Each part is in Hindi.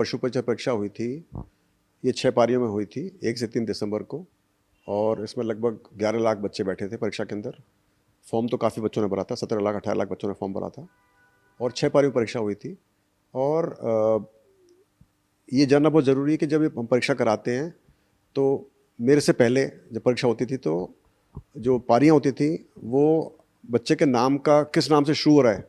पशु परिचय परीक्षा हुई थी, ये 6 पारियों में हुई थी, 1 से 3 दिसंबर को। और इसमें लगभग 11 लाख बच्चे बैठे थे परीक्षा के अंदर। फॉर्म तो काफ़ी बच्चों ने भरा था, 17 लाख 18 लाख बच्चों ने फॉर्म भरा था और 6 पारियों में परीक्षा हुई थी। और ये जानना बहुत ज़रूरी है कि जब हम परीक्षा कराते हैं तो मेरे से पहले जब परीक्षा होती थी तो जो पारियाँ होती थी वो बच्चे के नाम का किस नाम से शुरू हो रहा है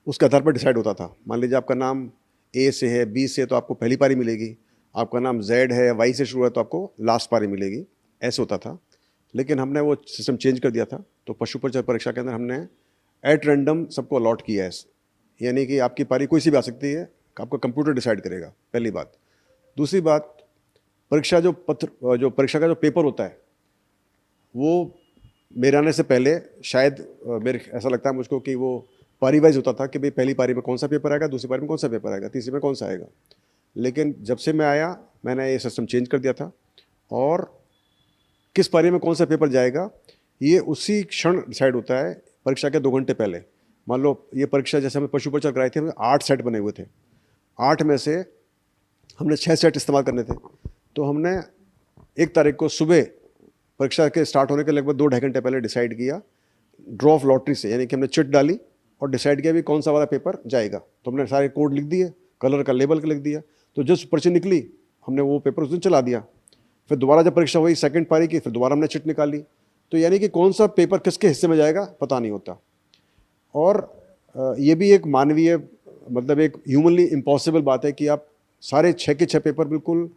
उसके आधार पर डिसाइड होता था। मान लीजिए आपका नाम ए से है, बी से, तो आपको पहली पारी मिलेगी। आपका नाम जेड है, वाई से शुरू है, तो आपको लास्ट पारी मिलेगी। ऐसे होता था। लेकिन हमने वो सिस्टम चेंज कर दिया था। तो पशु परिचय परीक्षा के अंदर हमने एट रैंडम सबको अलॉट किया है, यानी कि आपकी पारी कोई सी भी आ सकती है, आपका कंप्यूटर डिसाइड करेगा, पहली बात। दूसरी बात, परीक्षा जो परीक्षा का जो पेपर होता है वो मेरे आने से पहले शायद मेरे ऐसा लगता है मुझको कि वो पारी वाइज होता था कि भाई पहली पारी में कौन सा पेपर आएगा, दूसरी पारी में कौन सा पेपर आएगा, तीसरी में कौन सा आएगा। लेकिन जब से मैं आया मैंने ये सिस्टम चेंज कर दिया था और किस पारी में कौन सा पेपर जाएगा ये उसी क्षण डिसाइड होता है, परीक्षा के 2 घंटे पहले। मान लो ये परीक्षा जैसे हमें पशु परिचय कराई थी, हमें 8 सेट बने हुए थे। 8 में से हमने 6 सेट इस्तेमाल करने थे। तो हमने 1 तारीख को सुबह परीक्षा के स्टार्ट होने के लगभग 2 ढाई घंटे पहले डिसाइड किया ड्रॉ ऑफ लॉटरी से, यानी कि हमने चिट डाली और डिसाइड किया भी कौन सा वाला पेपर जाएगा। तो हमने सारे कोड लिख दिए, कलर का लेबल लिख दिया। तो जिस पर्ची निकली हमने वो पेपर उस दिन चला दिया। फिर दोबारा जब परीक्षा हुई सेकंड पारी की, फिर दोबारा हमने चिट निकाली। तो यानी कि कौन सा पेपर किसके हिस्से में जाएगा पता नहीं होता। और ये भी एक मानवीय मतलब एक ह्यूमनली इम्पॉसिबल बात है कि आप सारे 6 के 6 पेपर बिल्कुल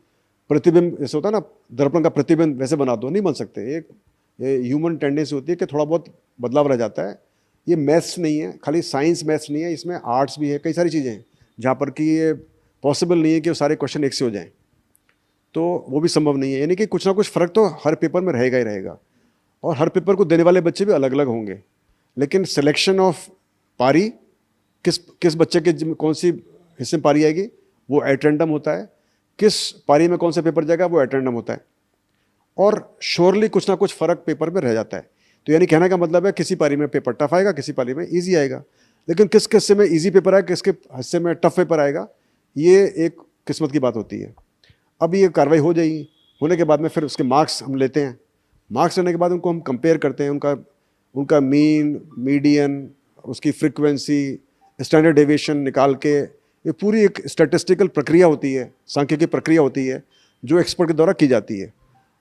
प्रतिबिंब, जैसे होता है ना दर्पण का प्रतिबिंब, वैसे बना दो, नहीं बन सकते। एक ह्यूमन टेंडेंसी होती है कि थोड़ा बहुत बदलाव रह जाता है। ये मैथ्स नहीं है, खाली साइंस मैथ्स नहीं है, इसमें आर्ट्स भी है, कई सारी चीज़ें हैं जहाँ पर कि ये पॉसिबल नहीं है कि वो सारे क्वेश्चन एक से हो जाएं। तो वो भी संभव नहीं है, यानी कि कुछ ना कुछ फ़र्क तो हर पेपर में रहेगा ही रहेगा। और हर पेपर को देने वाले बच्चे भी अलग अलग होंगे। लेकिन सिलेक्शन ऑफ पारी किस बच्चे के कौन सी हिस्से में पारी आएगी वो एट रैंडम होता है, किस पारी में कौन सा पेपर जाएगा वो एट रैंडम होता है। और श्योरली कुछ ना कुछ फ़र्क पेपर में रह जाता है। तो यानी कहने का मतलब है किसी पारी में पेपर टफ आएगा, किसी पारी में ईजी आएगा। लेकिन किस हिस्से में ईजी पेपर आएगा, किसके हिस्से में टफ पेपर आएगा, ये एक किस्मत की बात होती है। अब ये कार्रवाई हो जाएगी, होने के बाद में फिर उसके मार्क्स हम लेते हैं। मार्क्स लेने के बाद उनको हम कंपेयर करते हैं, उनका मीन, मीडियन, उसकी फ्रिक्वेंसी, स्टैंडर्ड डेविएशन निकाल के, ये पूरी एक स्टैटिस्टिकल प्रक्रिया होती है, सांख्यिकी प्रक्रिया होती है जो एक्सपर्ट के द्वारा की जाती है।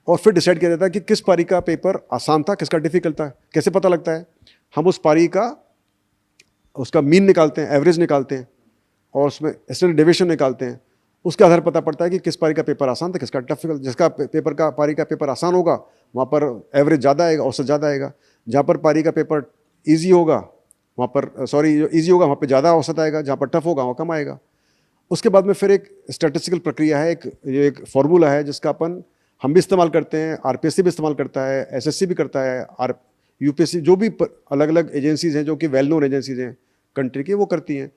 और फिर डिसाइड किया जाता है कि किस पारी का पेपर आसान था, किसका डिफिकल्ट था। कैसे पता लगता है? हम उस पारी का उसका मीन निकालते हैं, एवरेज निकालते हैं और उसमें स्टैंडर्ड डेविएशन निकालते हैं। उसके आधार पता पड़ता है कि किस पारी का पेपर आसान था, किसका डिफिकल्ट। जिसका पारी का पेपर आसान होगा वहाँ पर एवरेज ज़्यादा आएगा, औसत ज़्यादा आएगा। जहाँ पर पारी का पेपर ईजी होगा वहाँ पर जो ईजी होगा वहाँ पर ज़्यादा औसत आएगा, जहाँ पर टफ होगा वहाँ कम आएगा। उसके बाद में फिर एक स्टैटिस्टिकल प्रक्रिया है, एक फॉर्मूला है जिसका हम भी इस्तेमाल करते हैं, आरपीएससी भी इस्तेमाल करता है, एसएससी भी करता है, यूपीएससी, जो भी अलग अलग एजेंसीज हैं जो कि वेल नोन एजेंसीज हैं कंट्री की, वो करती हैं।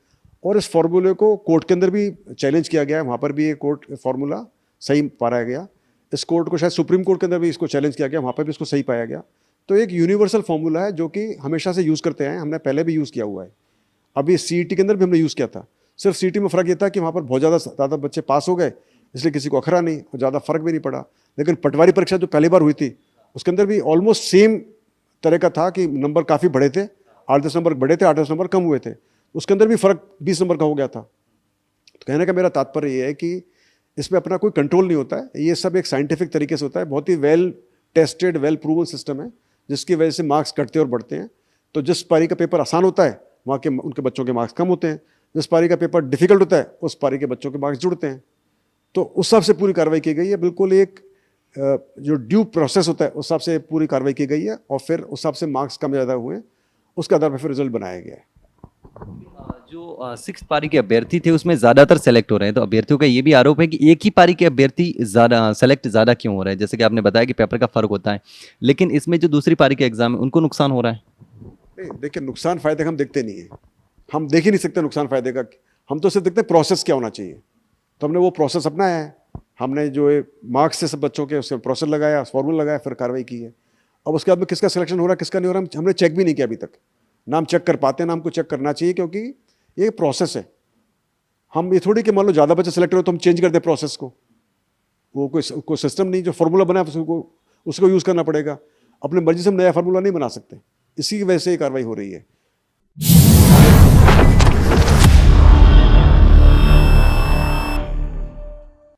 और इस फार्मूले को कोर्ट के अंदर भी चैलेंज किया गया है, वहाँ पर भी ये कोर्ट फार्मूला सही पाया गया। इस कोर्ट को शायद सुप्रीम कोर्ट के अंदर भी इसको चैलेंज किया गया, वहाँ पर भी इसको सही पाया गया। तो एक यूनिवर्सल फार्मूला है जो कि हमेशा से यूज़ करते हैं, हमने पहले भी यूज़ किया हुआ है। अभी सीईटी के अंदर भी हमने यूज़ किया था। सिर्फ सीईटी में फ़र्क ये था कि वहाँ पर बहुत ज़्यादा बच्चे पास हो गए, इसलिए किसी को अखरा नहीं और ज़्यादा फ़र्क भी नहीं पड़ा। लेकिन पटवारी परीक्षा जो पहली बार हुई थी उसके अंदर भी ऑलमोस्ट सेम तरह का था कि नंबर काफ़ी बड़े थे, 8-10 नंबर बड़े थे, 8-10 नंबर कम हुए थे। उसके अंदर भी फ़र्क 20 नंबर का हो गया था। तो कहने का मेरा तात्पर्य ये है कि इसमें अपना कोई कंट्रोल नहीं होता है, ये सब एक साइंटिफिक तरीके से होता है। बहुत ही well tested, well proven system है जिसकी वजह से मार्क्स कटते और बढ़ते हैं। तो जिस पारी का पेपर आसान होता है वहाँ के उनके बच्चों के मार्क्स कम होते हैं, जिस पारी का पेपर डिफिकल्ट होता है उस पारी के बच्चों के मार्क्स जुड़ते हैं। तो उस हिसाब से पूरी कार्रवाई की गई है, बिल्कुल एक जो ड्यू प्रोसेस होता है उस हिसाब से पूरी कार्रवाई की गई है। और फिर उस हिसाब से मार्क्स कम ज़्यादा हुए, उसके आधार पर फिर रिजल्ट बनाया गया है। जो 6th पारी के अभ्यर्थी थे उसमें ज़्यादातर सेलेक्ट हो रहे हैं, तो अभ्यर्थियों का ये भी आरोप है कि एक ही पारी के अभ्यर्थी सेलेक्ट ज़्यादा क्यों हो रहे हैं? जैसे कि आपने बताया कि पेपर का फ़र्क होता है, लेकिन इसमें जो दूसरी पारी के एग्जाम है उनको नुकसान हो रहा है। देखिए, नुकसान फ़ायदे हम देखते नहीं है, हम देख ही नहीं सकते नुकसान फ़ायदे का। हम तो सिर्फ देखते हैं प्रोसेस क्या होना चाहिए। तो हमने वो प्रोसेस अपनाया है। हमने जो मार्क्स से सब बच्चों के उसके प्रोसेस लगाया, फॉर्मूला लगाया, फिर कार्रवाई की है। अब उसके बाद में किसका सिलेक्शन हो रहा है किसका नहीं हो रहा हमने चेक भी नहीं किया अभी तक। नाम चेक कर पाते हैं, नाम को चेक करना चाहिए क्योंकि ये प्रोसेस है। हम ये थोड़ी कि मान लो ज़्यादा बच्चे सेलेक्ट हो तो हम चेंज कर दें प्रोसेस को, वो कोई सिस्टम नहीं, जो फार्मूला बना है उसको यूज़ करना पड़ेगा। अपने मर्जी से हम नया फार्मूला नहीं बना सकते, इसी की वजह से ये कार्रवाई हो रही है।